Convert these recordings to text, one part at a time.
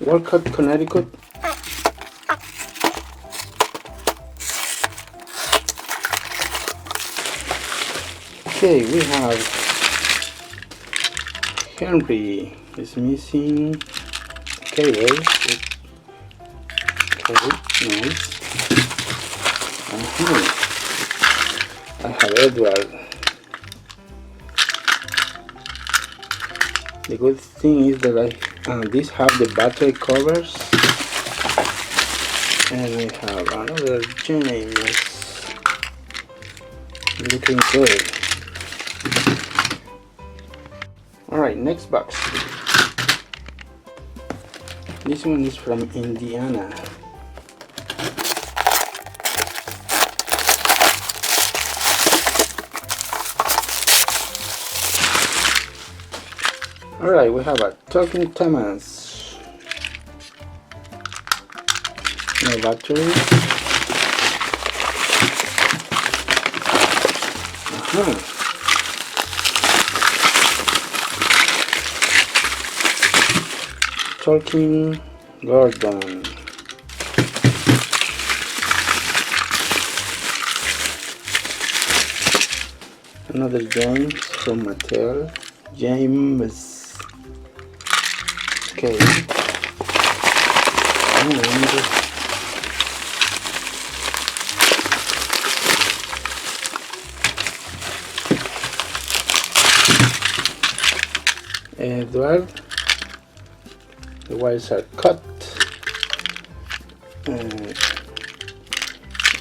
Walcott, Connecticut. Okay, we have Henry is missing. Okay, well, okay, nice. I have Edward. The good thing is that these have the battery covers, and we have another James. Looking good. Alright, next box. This one is from Indiana. Alright, we have a talking Thomas. No battery. Talking Gordon. Another James from Mattel. James. Okay. Edward. The wires are cut.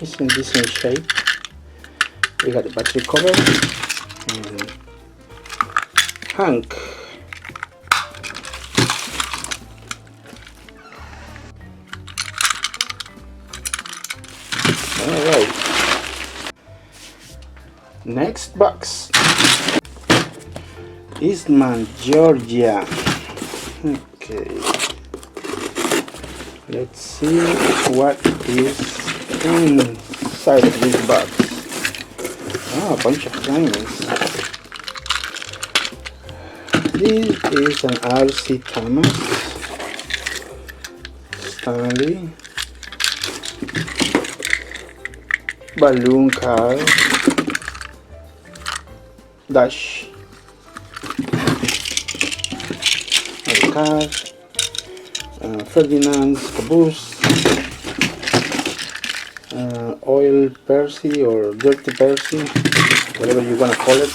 It's in decent shape. We got the battery cover. And Hank. Alright. Next box. Eastman, Georgia. Okay. Let's see what is inside of this box. Oh, a bunch of things. This is an RC Thomas. Stanley. Balloon car. Dash. Car. Ferdinand's caboose. Oil Percy or dirty Percy, whatever you want to call it.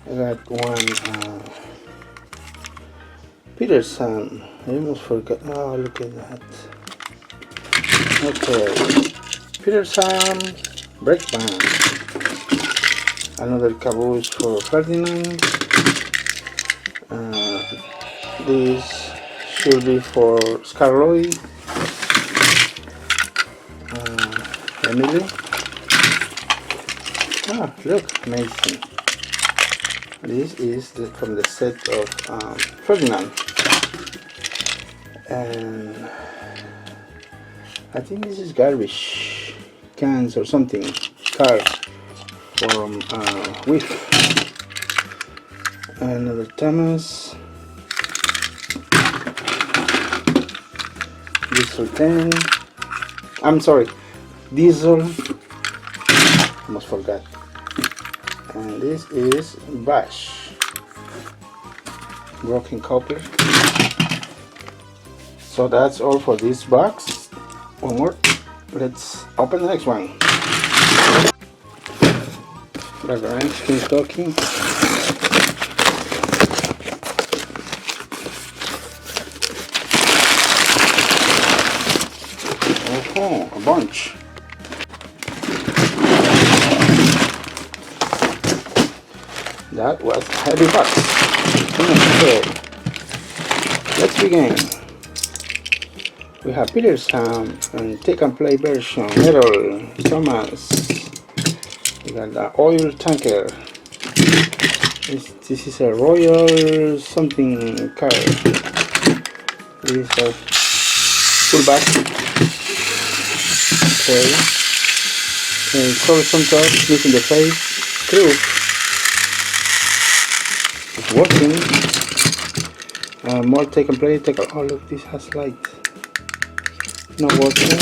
I got one Peterson. I almost forgot. Oh, look at that. Okay, Peterson brake band. Another caboose for Ferdinand. This should be for Scarloy. Emily. Ah, look, amazing. This is from the set of Ferdinand. And I think this is garbage cans or something. Cars from Whiff. Another Thomas. Diesel 10. I'm sorry. Diesel. Almost forgot. And this is Bash. Broken copper. So that's all for this box. One more. Let's open the next one. Drugari, Kentucky. Oh, a bunch. That was a heavy box. Okay, let's begin. We have Peterson and take and play version. Metal, Thomas. We got the oil tanker. This is a Royal something car. This is a full back. Okay. Close top, missing the face. Screw. It's working. more take and play. Oh look, this has light. No working.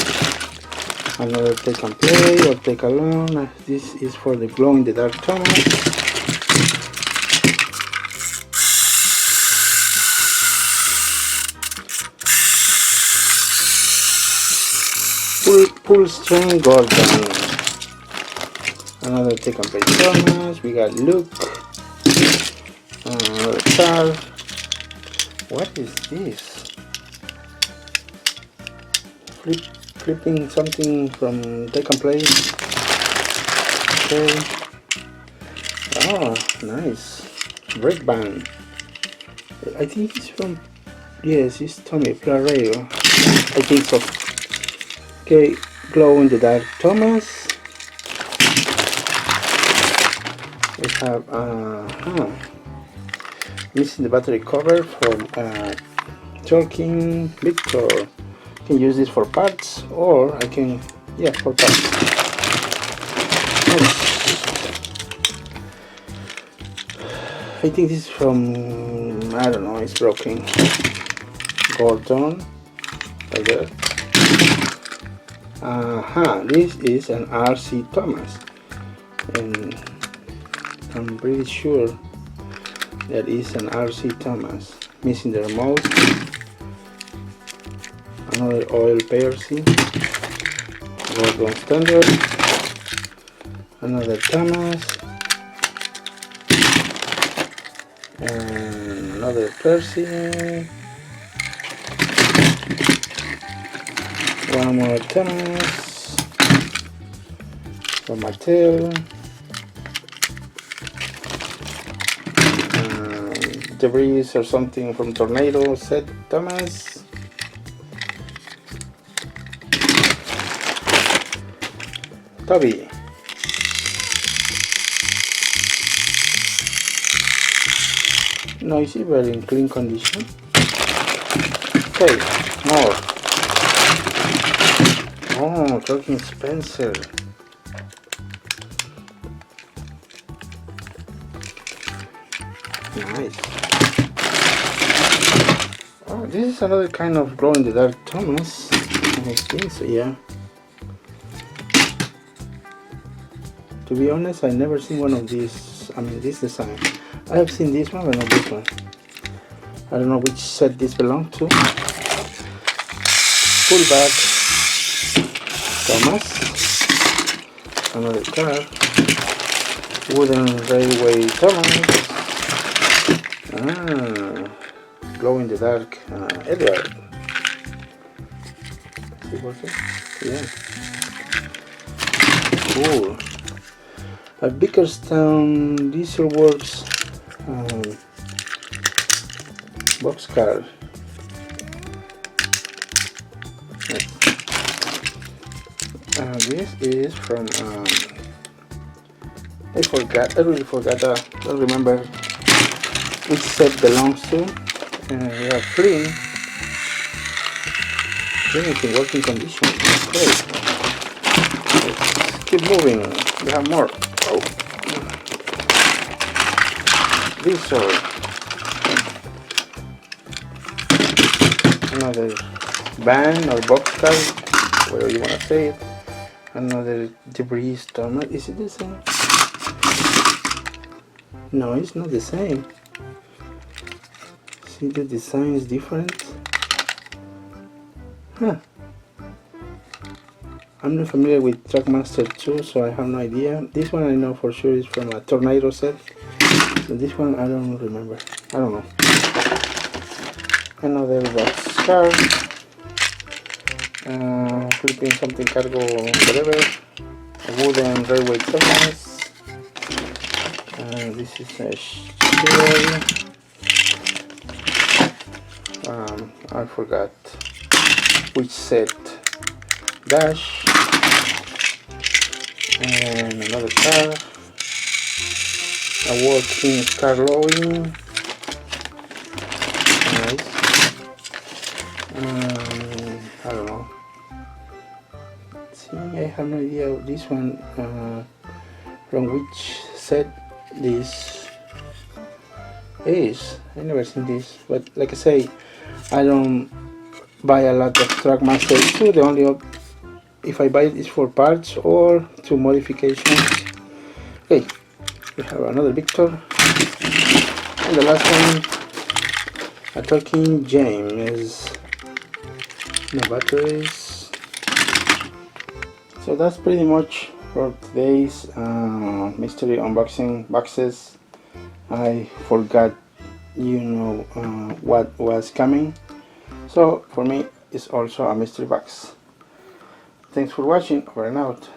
Another take and play or take alone. This is for the glow in the dark Thomas. Full string Gordon. Another take and play Thomas. We got Luke. Another car. What is this? Flipping something from take and play. Okay. Oh, nice. Brake band. I think it's from, yes, it's Tomy, Plarail. I think so. Okay, glow in the dark Thomas. We have missing the battery cover from Talking Victor. I can use this for parts, or I can, yeah, for parts. Nice. I think this is from, I don't know, it's broken. Gordon, like that. This is an RC Thomas, and I'm pretty sure that is an RC Thomas. Missing the remote. Another oil PRC. Gordon standard. Another Thomas. And another PRC. One more Thomas from Mattel. Debris or something from Tornado set Thomas. Toby. Noisy but in clean condition. Okay, more. Oh, talking Spencer. Nice. Oh, this is another kind of glow in the dark Thomas. I think so, yeah. To be honest, I never seen one of these. I mean, this design. I have seen this one, but not this one. I don't know which set this belongs to. Fullback Thomas. Another car. Wooden railway Thomas. Glow in the dark Edward. Is it working? Yeah. Cool. A Bickerstown Diesel Works boxcar. This is from I really forgot, don't remember which set belongs to. We have Flynn. Flynn is in working condition. Great. Let's keep moving. We have more. Oh. Diesel. Another van or boxcar, whatever you want to say it. Another debris Thomas. Is it the same? No, it's not the same. See, the design is different. Huh. I'm not familiar with Trackmaster 2, so I have no idea. This one I know for sure is from a Tornado set. So this one I don't remember. I don't know. Another box car. Flipping something cargo, whatever. A wooden railway Thomas. This is a shield. I forgot which set. Dash. And another car. A working car lowing. Nice. I don't know. See, I have no idea this one from which set this is. I never seen this, but like I say, I don't buy a lot of Trackmaster 2. The only if I buy it is for parts or to modifications. Okay, we have another Victor, and the last one, a talking James. No batteries. So that's pretty much for today's mystery unboxing boxes. I forgot, what was coming, so for me it's also a mystery box. Thanks for watching. Over and out.